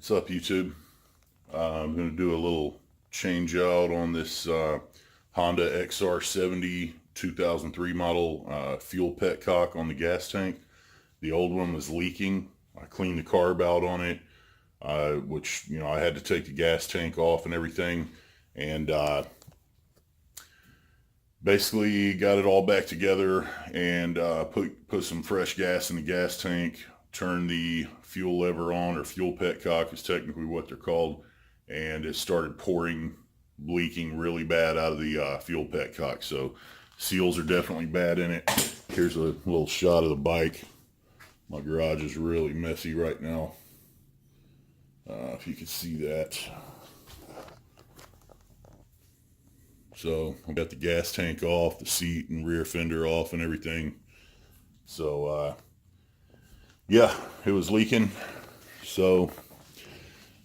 What's up, YouTube? I'm going to do a little change out on this Honda XR70 2003 model fuel petcock on the gas tank. The old one was leaking. I cleaned the carb out on it, which, I had to take the gas tank off and everything. And basically got it all back together and put some fresh gas in the gas tank, turn the fuel lever on, or fuel petcock is technically what they're called, and it started leaking really bad out of the fuel petcock. So seals are definitely bad in it. Here's a little shot of the bike. My garage is really messy right now. If you can see that. So I got the gas tank off, the seat and rear fender off and everything. So yeah, it was leaking. So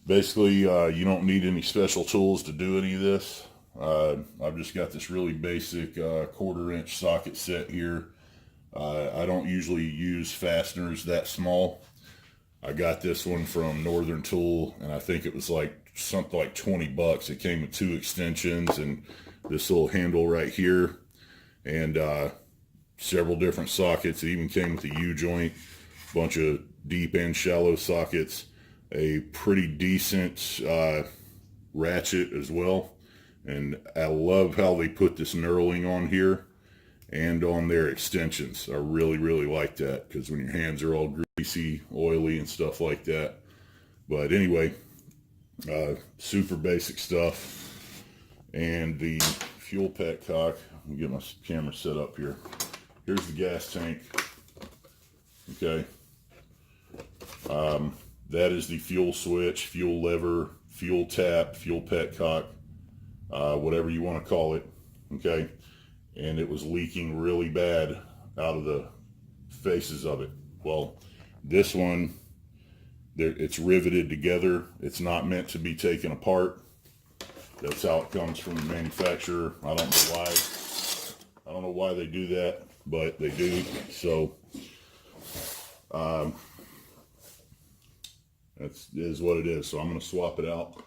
basically you don't need any special tools to do any of this. I've just got this really basic 1/4 inch socket set here. I don't usually use fasteners that small. I got this one from Northern Tool, and I think it was like something like 20 bucks. It came with 2 extensions and this little handle right here, and several different sockets. It even came with a U-joint, bunch of deep and shallow sockets, a pretty decent ratchet as well. And I love how they put this knurling on here and on their extensions. I really like that, because when your hands are all greasy, oily and stuff like that. But anyway, super basic stuff. And the fuel petcock, let me get my camera set up here. Here's the gas tank. Okay. That is the fuel switch, fuel lever, fuel tap, fuel petcock, whatever you want to call it. Okay. And it was leaking really bad out of the faces of it. Well, this one, it's riveted together. It's not meant to be taken apart. That's how it comes from the manufacturer. I don't know why. I don't know why they do that, but they do. So that is what it is. So I'm going to swap it out.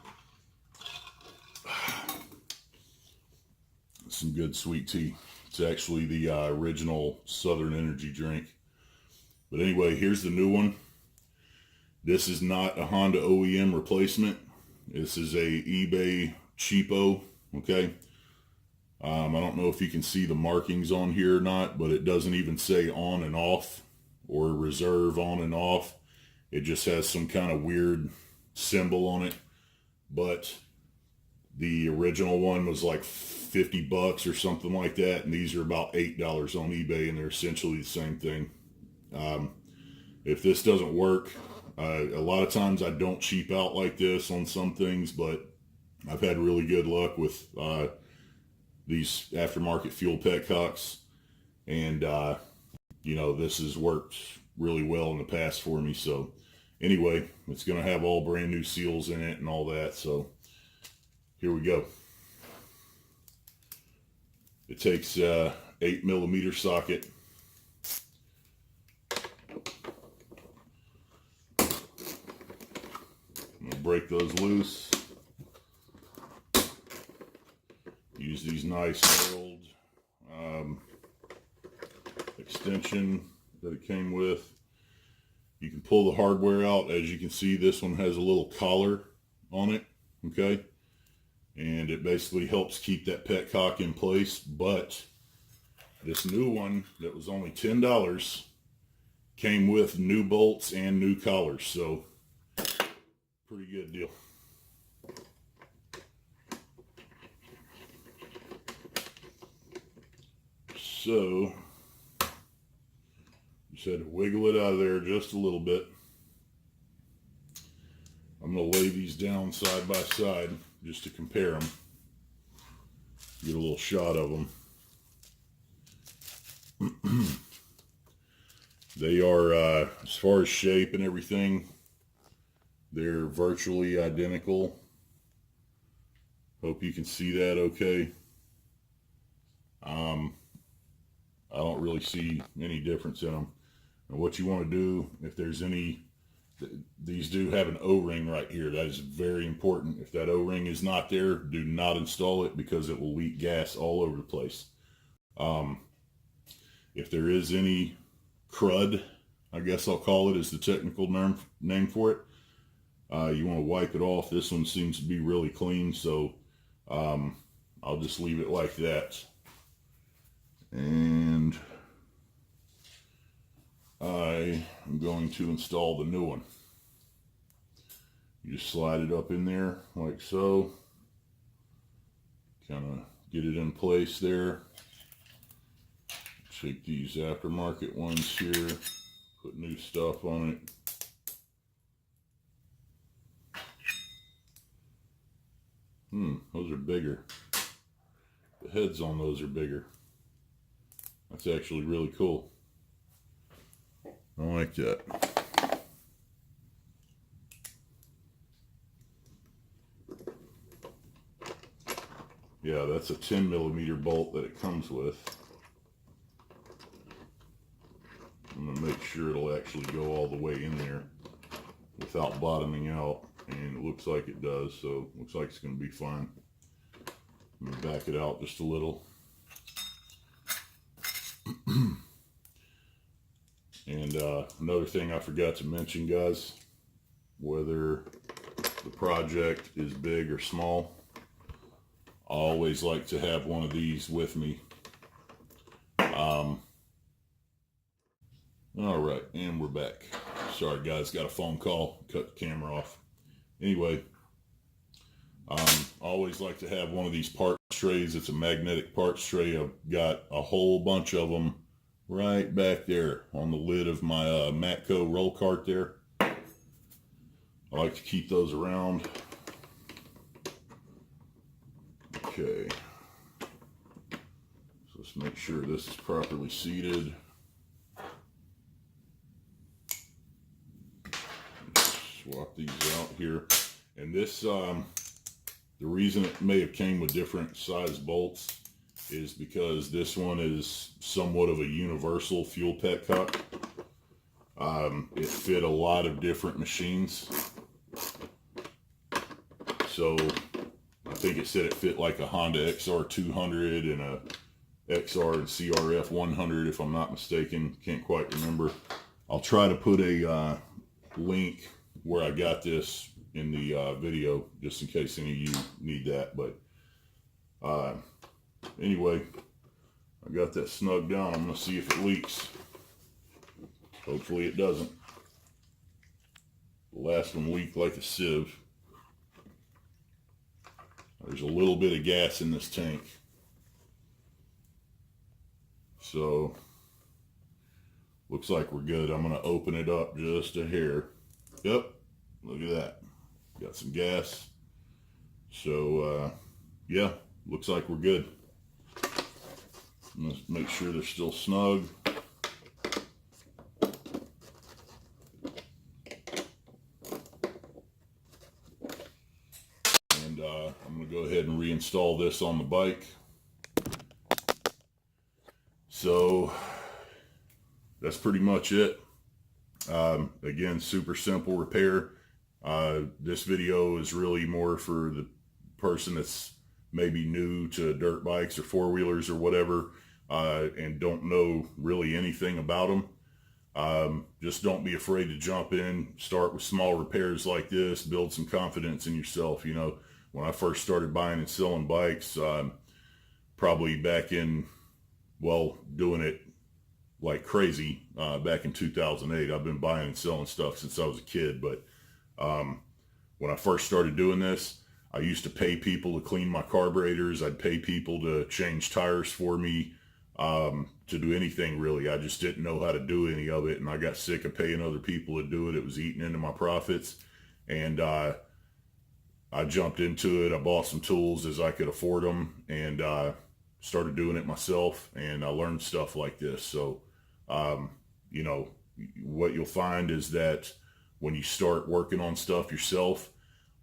Some good sweet tea. It's actually the original Southern Energy drink. But anyway, here's the new one. This is not a Honda OEM replacement. This is a eBay cheapo. Okay. I don't know if you can see the markings on here or not, but it doesn't even say on and off or reserve on and off. It just has some kind of weird symbol on it. But the original one was like 50 bucks or something like that, and these are about $8 on eBay, and they're essentially the same thing. If this doesn't work, a lot of times I don't cheap out like this on some things, but I've had really good luck with these aftermarket fuel petcocks, and this has worked really well in the past for me. So anyway, it's going to have all brand new seals in it and all that. So here we go. It takes 8mm socket. I'm gonna break those loose. Use these nice nailed extension that it came with. You can pull the hardware out. As you can see, this one has a little collar on it. Okay. And it basically helps keep that petcock in place. But this new one that was only $10 came with new bolts and new collars. So pretty good deal. So just had to wiggle it out of there just a little bit. I'm going to lay these down side by side just to compare them. Get a little shot of them. They are, as far as shape and everything, they're virtually identical. Hope you can see that okay. I don't really see any difference in them. And what you want to do, if there's any these do have an O-ring right here. That is very important. If that O-ring is not there, do not install it because it will leak gas all over the place. If there is any crud, I guess I'll call it, is the technical name for it, you want to wipe it off. This one seems to be really clean, so I'll just leave it like that. And I am going to install the new one. You just slide it up in there like so. Kind of get it in place there. Take these aftermarket ones here, put new stuff on it. Those are bigger. The heads on those are bigger. That's actually really cool. I like that. Yeah, that's a 10mm bolt that it comes with. I'm going to make sure it'll actually go all the way in there without bottoming out, and it looks like it does, so it looks like it's going to be fine. I'm going to back it out just a little. And another thing I forgot to mention, guys, whether the project is big or small, I always like to have one of these with me. All right, and we're back. Sorry guys, got a phone call, cut the camera off. Anyway, I always like to have one of these parts trays. It's a magnetic parts tray. I've got a whole bunch of them right back there on the lid of my Matco roll cart there. I like to keep those around. Okay, so let's make sure this is properly seated. Swap these out here. And this, the reason it may have came with different size bolts is because this one is somewhat of a universal fuel petcock. It fit a lot of different machines. So I think it said it fit like a Honda XR 200 and a XR and CRF 100 if I'm not mistaken. Can't quite remember. I'll try to put a link where I got this in the video just in case any of you need that. But anyway, I got that snug down. I'm going to see if it leaks. Hopefully it doesn't. The last one leaked like a sieve. There's a little bit of gas in this tank. So, looks like we're good. I'm going to open it up just a hair. Yep, look at that. Got some gas. So, yeah, looks like we're good. Let's make sure they're still snug. And I'm going to go ahead and reinstall this on the bike. So, that's pretty much it. Again, super simple repair. This video is really more for the person that's maybe new to dirt bikes or four-wheelers or whatever, and don't know really anything about them. Just don't be afraid to jump in, start with small repairs like this, build some confidence in yourself. You know, when I first started buying and selling bikes, probably back in, well, doing it like crazy back in 2008. I've been buying and selling stuff since I was a kid, but when I first started doing this, I used to pay people to clean my carburetors. I'd pay people to change tires for me, to do anything really. I just didn't know how to do any of it, and I got sick of paying other people to do it. It was eating into my profits, and I jumped into it. I bought some tools as I could afford them, and started doing it myself, and I learned stuff like this. So you know, what you'll find is that when you start working on stuff yourself,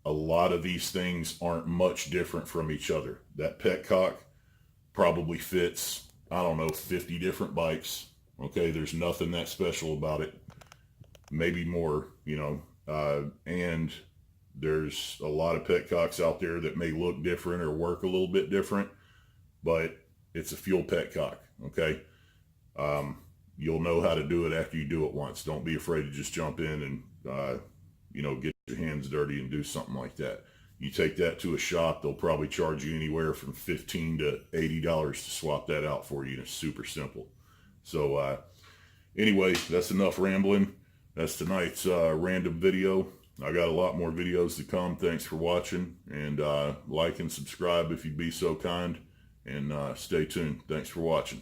a lot of these things aren't much different from each other. That petcock probably fits, I don't know, 50 different bikes. Okay, there's nothing that special about it. maybe more, you know, and there's a lot of petcocks out there that may look different or work a little bit different, but it's a fuel petcock, okay? You'll know how to do it after you do it once. Don't be afraid to just jump in and, you know, get your hands dirty and do something like that. You take that to a shop, they'll probably charge you anywhere from $15 to $80 to swap that out for you, and it's super simple. So anyway, that's enough rambling. That's tonight's random video. I got a lot more videos to come. Thanks for watching, and like and subscribe if you'd be so kind, and stay tuned. Thanks for watching.